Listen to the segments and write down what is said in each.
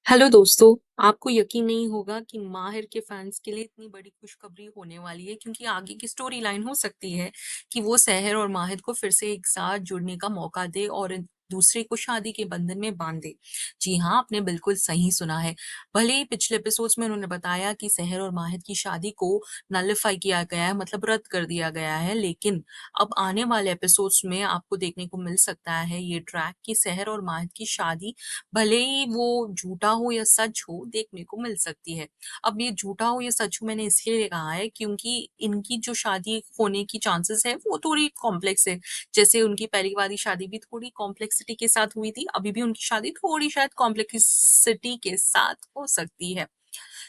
Hello दोस्तों, आपको यकीन नहीं होगा कि माहिर के फैंस के लिए इतनी बड़ी खुशखबरी होने वाली है क्योंकि आगे की स्टोरी लाइन हो सकती है कि वो सहर और माहिर को फिर से एक साथ जुड़ने का मौका दे और दूसरे को शादी के बंधन में बांध दे। जी हाँ, आपने बिल्कुल सही सुना है। भले ही पिछले एपिसोड्स में उन्होंने बताया कि सहर और माहिर की शादी को नलिफाई किया गया है, मतलब रद्द कर दिया गया है, लेकिन अब आने वाले एपिसोड्स में आपको देखने को मिल सकता है ये ट्रैक कि सहर और माहिर की शादी भले ही वो झूठा हो या सच हो, देखने को मिल सकती है। अब ये झूठा हो या सच हो मैंने इसलिए कहा है क्योंकि इनकी जो शादी होने की चांसेस है वो थोड़ी कॉम्प्लेक्स है। जैसे उनकी पहली वाली शादी भी थोड़ी कॉम्प्लेक्सिटी के साथ हुई थी, अभी भी उनकी शादी थोड़ी शायद कॉम्प्लेक्सिटी के साथ हो सकती है।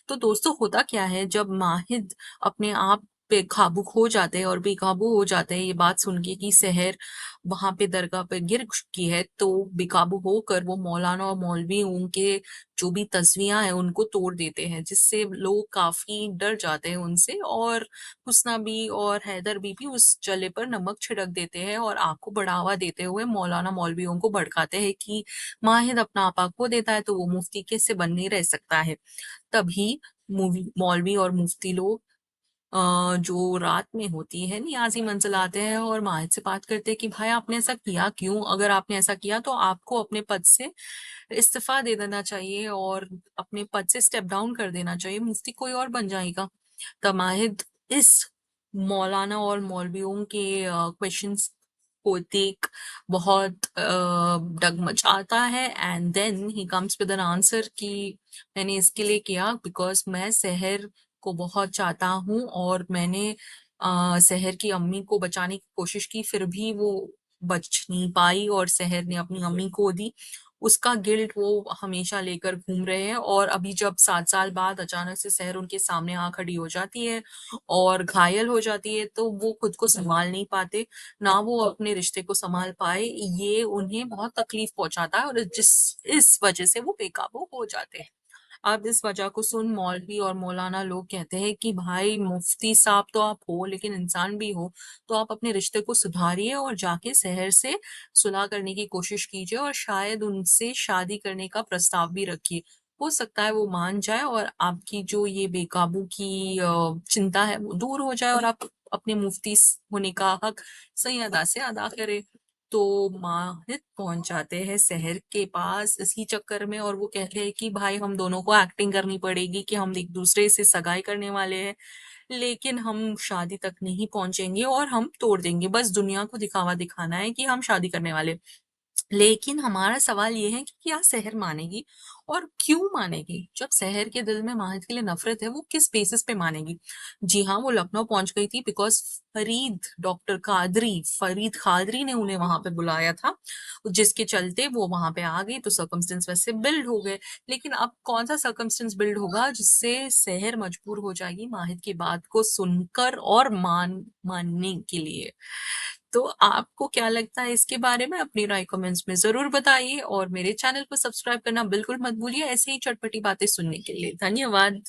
तो दोस्तों होता क्या है जब माहिद अपने आप पे काबू खो जाते हैं और बेकाबू हो जाते हैं ये बात सुन के कि सहर वहां पे दरगाह पे गिर चुकी है, तो बेकाबू होकर वो मौलाना और मौलवी उनके जो भी तस्वीयां हैं उनको तोड़ देते हैं, जिससे लोग काफी डर जाते हैं उनसे। और हुस्ना भी और हैदर भी उस जले पर नमक छिड़क देते हैं और आग को बढ़ावा देते हुए मौलाना मौलवियों को भड़काते हैं कि माहिद अपना आपा खो देता है तो वो मुफ्ती कैसे बन नहीं रह सकता है। तभी मूवी मौलवी और मुफ्ती लोग जो रात में होती है नियाज़ी मंज़िल आते हैं और माहिर से बात करते हैं कि भाई आपने ऐसा किया क्यों? अगर आपने ऐसा किया तो आपको अपने पद से इस्तीफ़ा दे देना चाहिए और अपने पद से स्टेप डाउन कर देना चाहिए, मुफ्ती कोई और बन जाएगा। तब माहिर इस मौलाना और मौलवियों के क्वेश्चंस को देख बहुत डगमगाता है and then he comes with an answer कि मैंने इसके लिए किया बिकॉज़ मैं सहर को बहुत चाहता हूँ और मैंने सहर की अम्मी को बचाने की कोशिश की, फिर भी वो बच नहीं पाई और सहर ने अपनी अम्मी खो दी। उसका गिल्ट वो हमेशा लेकर घूम रहे हैं और अभी जब 7 साल बाद अचानक से सहर उनके सामने आ खड़ी हो जाती है और घायल हो जाती है, तो वो खुद को सँभाल नहीं पाते, ना वो अपने रिश्ते को सँभाल पाए, ये उन्हें बहुत तकलीफ़ पहुँचाता है और इस वजह से वो बेकाबू हो जाते हैं। अब इस वजह को सुन मौलवी और मौलाना लोग कहते हैं कि भाई मुफ्ती साहब तो आप हो लेकिन इंसान भी हो, तो आप अपने रिश्ते को सुधारिए और जाके सहर से सुलह करने की कोशिश कीजिए और शायद उनसे शादी करने का प्रस्ताव भी रखिए। हो सकता है वो मान जाए और आपकी जो ये बेकाबू की चिंता है वो दूर हो जाए और आप अपने मुफ्ती होने का हक सही अदा से अदा करें। तो माहिर पहुँच जाते हैं शहर के पास इसी चक्कर में और वो कहते हैं कि भाई हम दोनों को एक्टिंग करनी पड़ेगी कि हम एक दूसरे से सगाई करने वाले हैं, लेकिन हम शादी तक नहीं पहुँचेंगे और हम तोड़ देंगे। बस दुनिया को दिखावा दिखाना है कि हम शादी करने वाले हैं। लेकिन हमारा सवाल ये है कि क्या सहर मानेगी और क्यों मानेगी? जब सहर के दिल में माहिर के लिए नफ़रत है, वो किस बेसिस पे मानेगी? जी हाँ, वो लखनऊ पहुँच गई थी बिकॉज़ फरीद कादरी ने उन्हें वहाँ पे बुलाया था, जिसके चलते वो वहाँ पे आ गई, तो सर्कमस्टेंस वैसे बिल्ड हो गए। लेकिन अब कौन-सा सर्कमस्टेंस बिल्ड होगा जिससे सहर मजबूर हो जाएगी माहिर की बात को सुनकर और मानने के लिए? तो आपको क्या लगता है इसके बारे में? अपनी राय कमेंट्स में ज़रूर बताइए और मेरे चैनल को सब्सक्राइब करना बिल्कुल मत भूलिए ऐसे ही चटपटी बातें सुनने के लिए। धन्यवाद।